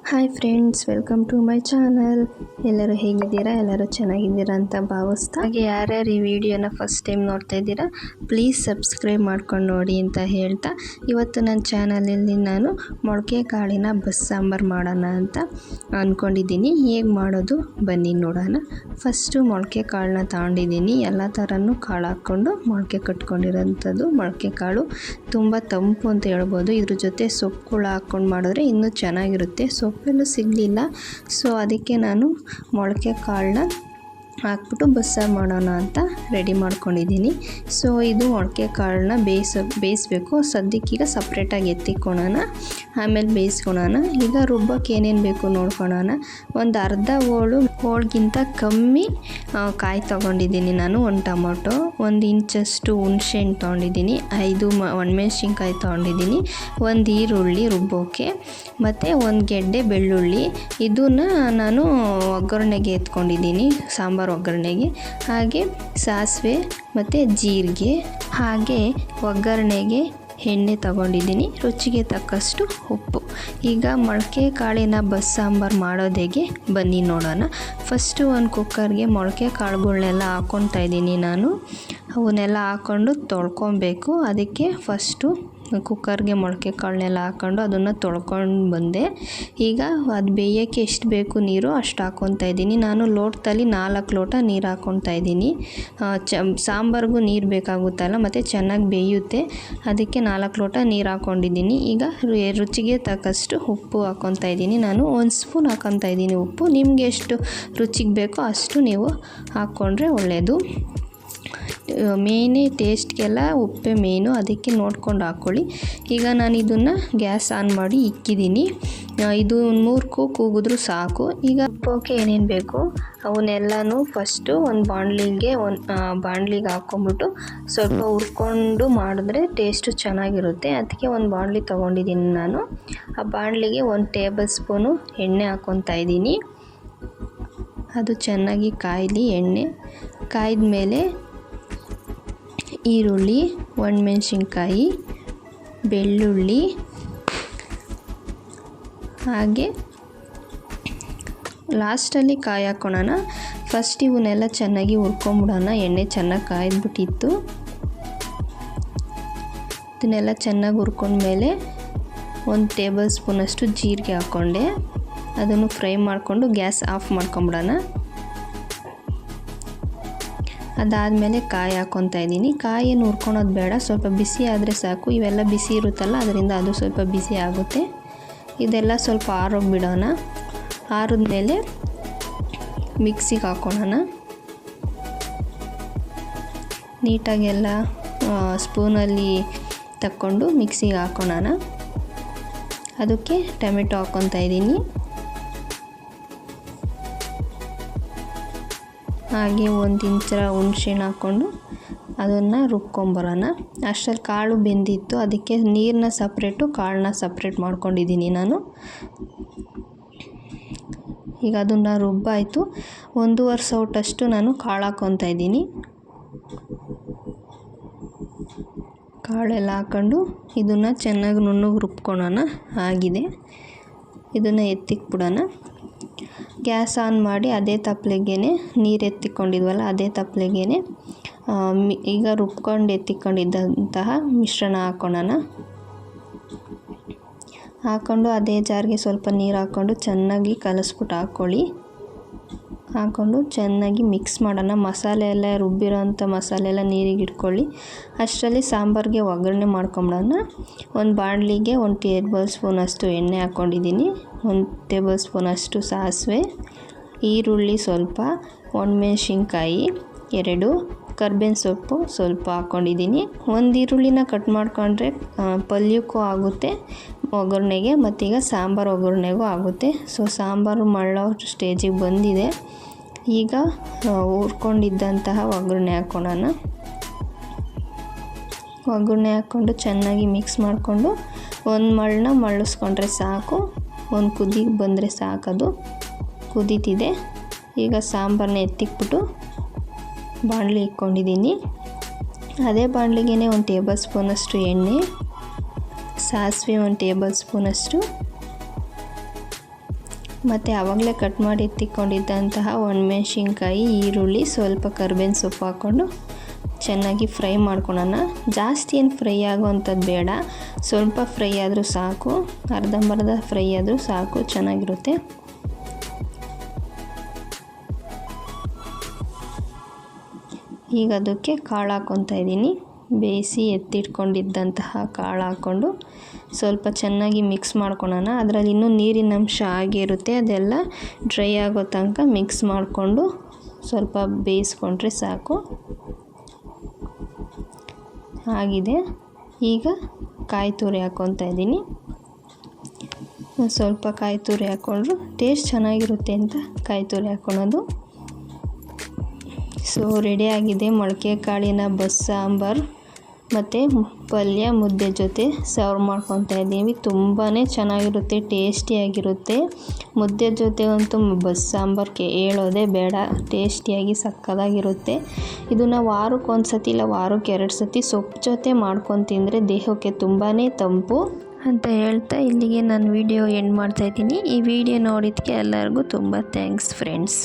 Hi friends, welcome to my channel. ಎಲ್ಲರೂ ಹೇಗಿದ್ದೀರಾ? ಎಲ್ಲರೂ ಚೆನ್ನಾಗಿದ್ದೀರಾ ಅಂತ ಭಾವಿಸ್ತಾ, ಹಾಗೆ ಯಾರ್ಯಾರು ಈ ವಿಡಿಯೋನ ಫಸ್ಟ್ ಟೈಮ್ ನೋಡ್ತಾ ಇದ್ದೀರಾ ಪ್ಲೀಸ್ ಸಬ್ಸ್ಕ್ರೈಬ್ ಮಾಡ್ಕೊಂಡು ನೋಡಿ ಅಂತ ಹೇಳ್ತಾ, ಇವತ್ತು ನನ್ನ ಚಾನಲಲ್ಲಿ ನಾನು ಮೊಳಕೆ ಕಾಳಿನ ಬಸ್ಸಾಂಬಾರು ಮಾಡೋಣ ಅಂತ ಅಂದ್ಕೊಂಡಿದ್ದೀನಿ. ಹೇಗೆ ಮಾಡೋದು ಬನ್ನಿ ನೋಡೋಣ. ಫಸ್ಟು ಮೊಳಕೆ ಕಾಳನ್ನ ತಗೊಂಡಿದ್ದೀನಿ. ಎಲ್ಲ ಥರನೂ ಕಾಳು ಹಾಕ್ಕೊಂಡು ಮೊಳಕೆ ಕಟ್ಕೊಂಡಿರೋಂಥದ್ದು. ಮೊಳಕೆ ಕಾಳು ತುಂಬ ತಂಪು ಅಂತ ಹೇಳ್ಬೋದು. ಇದ್ರ ಜೊತೆ ಸೊಪ್ಪುಗಳು ಹಾಕ್ಕೊಂಡು ಮಾಡಿದ್ರೆ ಇನ್ನೂ ಚೆನ್ನಾಗಿರುತ್ತೆ. ಸೊಪ್ಪೆಲ್ಲೂ ಸಿಗಲಿಲ್ಲ, ಸೊ ಅದಕ್ಕೆ ನಾನು ಮೊಳಕೆ ಕಾಳನ್ನ ಹಾಕ್ಬಿಟ್ಟು ಬಸ್ಸಾರು ಮಾಡೋಣ ಅಂತ ರೆಡಿ ಮಾಡ್ಕೊಂಡಿದ್ದೀನಿ. ಸೊ ಇದು ಮೊಳಕೆ ಕಾಳನ್ನ ಬೇಯಿಸ್ಬೇಕು. ಸದ್ಯಕ್ಕೀಗ ಸಪ್ರೇಟಾಗಿ ಎತ್ತಿಕೊಳ್ಳೋಣ, ಆಮೇಲೆ ಬೇಯಿಸ್ಕೊಳ್ಳೋಣ. ಈಗ ರುಬ್ಬಕ್ಕೆ ಏನೇನು ಬೇಕು ನೋಡ್ಕೊಳ್ಳೋಣ. ಒಂದು ಅರ್ಧ ಹೋಳಿಗಿಂತ ಕಮ್ಮಿ ಕಾಯಿ ತೊಗೊಂಡಿದ್ದೀನಿ ನಾನು. ಒಂದು ಟೊಮೊಟೊ, 1 ಇಂಚಷ್ಟು ಹುಣಸೆಹಣ್ಣು ತೊಗೊಂಡಿದ್ದೀನಿ, 5 ಒಣಮೆಣ್ಸಿನ್ಕಾಯಿ ತೊಗೊಂಡಿದ್ದೀನಿ, 1 ಈರುಳ್ಳಿ ರುಬ್ಬೋಕ್ಕೆ, ಮತ್ತು 1 ಗೆಡ್ಡೆ ಬೆಳ್ಳುಳ್ಳಿ. ಇದನ್ನು ನಾನು ಒಗ್ಗರಣೆಗೆ ಎತ್ಕೊಂಡಿದ್ದೀನಿ, ಸಾಂಬಾರು ಒಗ್ಗರಣೆಗೆ. ಹಾಗೆ ಸಾಸಿವೆ ಮತ್ತು ಜೀರಿಗೆ, ಹಾಗೆ ಒಗ್ಗರಣೆಗೆ ಎಣ್ಣೆ ತಗೊಂಡಿದ್ದೀನಿ, ರುಚಿಗೆ ತಕ್ಕಷ್ಟು ಉಪ್ಪು. ಈಗ ಮೊಳಕೆ ಕಾಳಿನ ಬಸ್ಸಾಂಬಾರು ಮಾಡೋದು ಹೇಗೆ ಬನ್ನಿ ನೋಡೋಣ. ಫಸ್ಟು ಒಂದು ಕುಕ್ಕರ್ಗೆ ಮೊಳಕೆ ಕಾಳುಗಳನ್ನೆಲ್ಲ ಹಾಕ್ಕೊತಾ ಇದ್ದೀನಿ ನಾನು. ಅವನ್ನೆಲ್ಲ ಹಾಕ್ಕೊಂಡು ತೊಳ್ಕೊಬೇಕು. ಅದಕ್ಕೆ ಫಸ್ಟು ಕುಕ್ಕರ್ಗೆ ಮೊಳಕೆ ಕಾಳನ್ನೆಲ್ಲ ಹಾಕ್ಕೊಂಡು ಅದನ್ನು ತೊಳ್ಕೊಂಡು ಬಂದೆ. ಈಗ ಅದು ಬೇಯೋಕ್ಕೆ ಎಷ್ಟು ಬೇಕು ನೀರು ಅಷ್ಟು ಹಾಕ್ಕೊತಾ ಇದ್ದೀನಿ. ನಾನು ಲೋಟದಲ್ಲಿ 4 ಲೋಟ ನೀರು ಹಾಕ್ಕೊತಾ ಇದ್ದೀನಿ. ಸಾಂಬಾರಿಗೂ ನೀರು ಬೇಕಾಗುತ್ತಲ್ಲ, ಮತ್ತು ಚೆನ್ನಾಗಿ ಬೇಯುತ್ತೆ. ಅದಕ್ಕೆ 4 ಲೋಟ ನೀರು ಹಾಕ್ಕೊಂಡಿದ್ದೀನಿ. ಈಗ ರುಚಿಗೆ ತಕ್ಕಷ್ಟು ಉಪ್ಪು ಹಾಕ್ಕೊತಾ ಇದ್ದೀನಿ. ನಾನು 1 ಸ್ಪೂನ್ ಹಾಕ್ಕೊತಾ ಇದ್ದೀನಿ ಉಪ್ಪು. ನಿಮಗೆ ಎಷ್ಟು ರುಚಿಗೆ ಬೇಕೋ ಅಷ್ಟು ನೀವು ಹಾಕ್ಕೊಂಡ್ರೆ ಒಳ್ಳೆಯದು. ಮೇಯ್ನೇ ಟೇಸ್ಟ್ಗೆಲ್ಲ ಉಪ್ಪೇ ಮೇಯ್ನು, ಅದಕ್ಕೆ ನೋಡ್ಕೊಂಡು ಹಾಕ್ಕೊಳ್ಳಿ. ಈಗ ನಾನು ಇದನ್ನು ಗ್ಯಾಸ್ ಆನ್ ಮಾಡಿ ಇಕ್ಕಿದ್ದೀನಿ. ಇದು 3 ಕೂಗಿದ್ರೂ ಸಾಕು. ಈಗ ಉಪ್ಪೋಕೆ ಏನೇನು ಬೇಕು ಅವನ್ನೆಲ್ಲನೂ ಫಸ್ಟು ಒಂದು ಬಾಣಲಿಗೆ ಹಾಕ್ಕೊಂಬಿಟ್ಟು ಸ್ವಲ್ಪ ಹುರ್ಕೊಂಡು ಮಾಡಿದ್ರೆ ಟೇಸ್ಟು ಚೆನ್ನಾಗಿರುತ್ತೆ. ಅದಕ್ಕೆ ಒಂದು ಬಾಣಲಿ ತೊಗೊಂಡಿದ್ದೀನಿ ನಾನು. ಆ ಬಾಣಲಿಗೆ 1 ಟೇಬಲ್ ಸ್ಪೂನು ಎಣ್ಣೆ ಹಾಕ್ಕೊತಾ ಇದ್ದೀನಿ. ಅದು ಚೆನ್ನಾಗಿ ಕಾಯಲಿ. ಎಣ್ಣೆ ಕಾಯ್ದ ಮೇಲೆ ಈರುಳ್ಳಿ, ಒಣಮೆಣ್ಸಿನ್ಕಾಯಿ, ಬೆಳ್ಳುಳ್ಳಿ, ಹಾಗೆ ಲಾಸ್ಟಲ್ಲಿ ಕಾಯಿ ಹಾಕ್ಕೊಳ್ಳೋಣ. ಫಸ್ಟ್ ಇವನ್ನೆಲ್ಲ ಚೆನ್ನಾಗಿ ಹುರ್ಕೊಂಬಿಡೋಣ. ಎಣ್ಣೆ ಚೆನ್ನಾಗಿ ಕಾಯ್ದುಬಿಟ್ಟಿತ್ತು. ಇದನ್ನೆಲ್ಲ ಚೆನ್ನಾಗಿ ಹುರ್ಕೊಂಡ್ಮೇಲೆ 1 ಟೇಬಲ್ ಸ್ಪೂನಷ್ಟು ಜೀರಿಗೆ ಹಾಕ್ಕೊಂಡೆ. ಅದನ್ನು ಫ್ರೈ ಮಾಡಿಕೊಂಡು ಗ್ಯಾಸ್ ಆಫ್ ಮಾಡ್ಕೊಂಬಿಡೋಣ. ಅದಾದಮೇಲೆ ಕಾಯಿ ಹಾಕ್ಕೊತಾ ಇದ್ದೀನಿ. ಕಾಯಿಯನ್ನು ಹುರ್ಕೊಳೋದು ಬೇಡ, ಸ್ವಲ್ಪ ಬಿಸಿ ಆದರೆ ಸಾಕು. ಇವೆಲ್ಲ ಬಿಸಿ ಇರುತ್ತಲ್ಲ, ಅದರಿಂದ ಅದು ಸ್ವಲ್ಪ ಬಿಸಿ ಆಗುತ್ತೆ. ಇದೆಲ್ಲ ಸ್ವಲ್ಪ ಆರೋಗ್ಬಿಡೋಣ. ಆರಿದ್ಮೇಲೆ ಮಿಕ್ಸಿಗೆ ಹಾಕ್ಕೊಳ್ಳೋಣ. ನೀಟಾಗೆಲ್ಲ ಸ್ಪೂನಲ್ಲಿ ತಕ್ಕೊಂಡು ಮಿಕ್ಸಿಗೆ ಹಾಕ್ಕೊಳ್ಳೋಣ. ಅದಕ್ಕೆ ಟೊಮೆಟೊ ಹಾಕ್ಕೊತಾ ಇದ್ದೀನಿ. ಹಾಗೆ 1 ಇಂಚ ಹುಣಸೆಹಣ್ಣು ಹಾಕ್ಕೊಂಡು ಅದನ್ನು ರುಬ್ಕೊಂಬರೋಣ. ಅಷ್ಟರಲ್ಲಿ ಕಾಳು ಬೆಂದಿತ್ತು, ಅದಕ್ಕೆ ನೀರನ್ನ ಸಪ್ರೇಟು ಕಾಳನ್ನ ಸಪ್ರೇಟ್ ಮಾಡ್ಕೊಂಡಿದ್ದೀನಿ ನಾನು. ಈಗ ಅದನ್ನು ರುಬ್ಬಾಯಿತು. 1.5 ಸೌಟಷ್ಟು ನಾನು ಕಾಳು ಹಾಕ್ಕೊತಾ ಇದ್ದೀನಿ. ಕಾಳೆಲ್ಲ ಹಾಕ್ಕೊಂಡು ಇದನ್ನು ಚೆನ್ನಾಗಿ ನುಣ್ಣಗೆ ರುಬ್ಕೊಳ್ಳೋಣ. ಆಗಿದೆ. ಇದನ್ನು ಎತ್ತಿಕ್ಬಿಡೋಣ. ಗ್ಯಾಸ್ ಆನ್ ಮಾಡಿ ಅದೇ ತಪ್ಪಲೆಗೇ ನೀರು ಎತ್ತಿಕೊಂಡಿದ್ವಲ್ಲ, ಅದೇ ತಪ್ಪಲೆಗೇ ಈಗ ರುಬ್ಕೊಂಡು ಎತ್ತಿಕೊಂಡಿದ್ದಂತಹ ಮಿಶ್ರಣ ಹಾಕ್ಕೊಳ್ಳೋಣ. ಹಾಕ್ಕೊಂಡು ಅದೇ ಜಾರ್ಗೆ ಸ್ವಲ್ಪ ನೀರು ಹಾಕ್ಕೊಂಡು ಚೆನ್ನಾಗಿ ಕಲಿಸ್ಬಿಟ್ಟು ಹಾಕ್ಕೊಂಡು ಚೆನ್ನಾಗಿ ಮಿಕ್ಸ್ ಮಾಡೋಣ. ಮಸಾಲೆ ಎಲ್ಲ ರುಬ್ಬಿರೋಂಥ ಮಸಾಲೆ ಎಲ್ಲ ನೀರಿಗೆ ಇಟ್ಕೊಳ್ಳಿ. ಅಷ್ಟರಲ್ಲಿ ಸಾಂಬಾರಿಗೆ ಒಗ್ಗರಣೆ ಮಾಡ್ಕೊಂಬಿಡೋಣ. ಒಂದು ಬಾಣಲಿಗೆ 1 ಟೇಬಲ್ ಸ್ಪೂನಷ್ಟು ಎಣ್ಣೆ ಹಾಕ್ಕೊಂಡಿದ್ದೀನಿ, 1 ಟೇಬಲ್ ಸ್ಪೂನಷ್ಟು ಸಾಸಿವೆ, ಈರುಳ್ಳಿ ಸ್ವಲ್ಪ, ಒಣಮೆಣ್ಸಿನ್ಕಾಯಿ 2, ಕರ್ಬೇವಿನ ಸೊಪ್ಪು ಸ್ವಲ್ಪ ಹಾಕ್ಕೊಂಡಿದ್ದೀನಿ. 1 ಈರುಳ್ಳಿನ ಕಟ್ ಮಾಡ್ಕೊಂಡ್ರೆ ಪಲ್ಯಕ್ಕೂ ಆಗುತ್ತೆ, ಒಗ್ಗರಣೆಗೆ, ಮತ್ತೀಗ ಸಾಂಬಾರು ಒಗ್ಗರಣೆಗೂ ಆಗುತ್ತೆ. ಸೊ ಸಾಂಬಾರು ಮಾಡೋ ಸ್ಟೇಜಿಗೆ ಬಂದಿದೆ. ಈಗ ಹುರ್ಕೊಂಡಿದ್ದಂತಹ ಒಗ್ಗರಣೆ ಹಾಕ್ಕೊಳ್ಳೋಣ. ಒಗ್ಗರಣೆ ಹಾಕ್ಕೊಂಡು ಚೆನ್ನಾಗಿ ಮಿಕ್ಸ್ ಮಾಡಿಕೊಂಡು 1 ಮಳ್ಳನ್ನ ಮಳ್ಳಿಸ್ಕೊಂಡ್ರೆ ಸಾಕು. 1 ಕುದಿಗೆ ಬಂದರೆ ಸಾಕದು. ಕುದೀತಿದೆ. ಈಗ ಸಾಂಬಾರನ್ನ ಎತ್ತಿಕ್ಬಿಟ್ಟು ಬಾಣಲಿ ಇಟ್ಕೊಂಡಿದ್ದೀನಿ. ಅದೇ ಬಾಣಲಿಗೆ 1 ಟೇಬಲ್ ಸ್ಪೂನಷ್ಟು ಎಣ್ಣೆ, ಸಾಸಿವೆ 1 ಟೇಬಲ್ ಸ್ಪೂನಷ್ಟು, ಮತ್ತು ಆವಾಗಲೇ ಕಟ್ ಮಾಡಿ ಎತ್ತಿಕೊಂಡಿದ್ದಂತಹ ಒಣಮೆಣ್ಸಿನ್ಕಾಯಿ, ಈರುಳ್ಳಿ, ಸ್ವಲ್ಪ ಕರಿಬೇವಿನ ಸೊಪ್ಪು ಹಾಕ್ಕೊಂಡು ಚೆನ್ನಾಗಿ ಫ್ರೈ ಮಾಡ್ಕೊಳ್ಳೋಣ. ಜಾಸ್ತಿ ಏನು ಫ್ರೈ ಆಗೋವಂಥದ್ದು ಬೇಡ, ಸ್ವಲ್ಪ ಫ್ರೈ ಆದರೂ ಸಾಕು, ಅರ್ಧಂಬರ್ಧ ಫ್ರೈ ಆದರೂ ಸಾಕು, ಚೆನ್ನಾಗಿರುತ್ತೆ. ಈಗ ಅದಕ್ಕೆ ಕಾಳು ಹಾಕ್ಕೊತಾ ಇದ್ದೀನಿ. ಬೇಯಿಸಿ ಎತ್ತಿಟ್ಕೊಂಡಿದ್ದಂತಹ ಕಾಳು ಹಾಕ್ಕೊಂಡು ಸ್ವಲ್ಪ ಚೆನ್ನಾಗಿ ಮಿಕ್ಸ್ ಮಾಡ್ಕೊಳ್ಳೋಣ. ಅದರಲ್ಲಿ ಇನ್ನೂ ನೀರಿನ ಅಂಶ ಆಗಿರುತ್ತೆ, ಅದೆಲ್ಲ ಡ್ರೈ ಆಗೋ ತನಕ ಮಿಕ್ಸ್ ಮಾಡಿಕೊಂಡು ಸ್ವಲ್ಪ ಬೇಯಿಸ್ಕೊಂಡ್ರೆ ಸಾಕು. ಆಗಿದೆ. ಈಗ ಕಾಯಿ ತುರಿ ಹಾಕ್ಕೊತಾ ಇದ್ದೀನಿ. ಸ್ವಲ್ಪ ಕಾಯಿ ತುರಿ ಹಾಕ್ಕೊಂಡ್ರು ಟೇಸ್ಟ್ ಚೆನ್ನಾಗಿರುತ್ತೆ ಅಂತ ಕಾಯಿ ತುರಿ ಹಾಕ್ಕೊಳೋದು. ಸೊ ರೆಡಿಯಾಗಿದೆ ಮೊಳಕೆ ಕಾಳಿನ ಬಸ್ಸಾಂಬಾರು ಮತ್ತು ಪಲ್ಯ ಮುದ್ದೆ ಜೊತೆ ಸರ್ವ್ ಮಾಡ್ಕೊತಾ ಇದ್ದೀವಿ. ತುಂಬಾ ಚೆನ್ನಾಗಿರುತ್ತೆ, ಟೇಸ್ಟಿಯಾಗಿರುತ್ತೆ. ಮುದ್ದೆ ಜೊತೆ ಅಂತೂ ಬಸ್ಸಾಂಬಾರು ಹೇಳೋದೇ ಬೇಡ, ಟೇಸ್ಟಿಯಾಗಿ ಸಕ್ಕತ್ತಾಗಿರುತ್ತೆ. ಇದನ್ನು ವಾರಕ್ಕೆ ಒಂದು ಸತಿ ಇಲ್ಲ ವಾರಕ್ಕೆ 2 ಸತಿ ಸೊಪ್ಪು ಜೊತೆ ಮಾಡ್ಕೊಂಡು ತಿಂದರೆ ದೇಹಕ್ಕೆ ತುಂಬಾ ತಂಪು ಅಂತ ಹೇಳ್ತಾ ಇಲ್ಲಿಗೆ ನಾನು ವಿಡಿಯೋ ಎಂಡ್ ಮಾಡ್ತಾಯಿದ್ದೀನಿ. ಈ ವಿಡಿಯೋ ನೋಡಿದ್ದಕ್ಕೆ ಎಲ್ಲರಿಗೂ ತುಂಬ ಥ್ಯಾಂಕ್ಸ್ ಫ್ರೆಂಡ್ಸ್.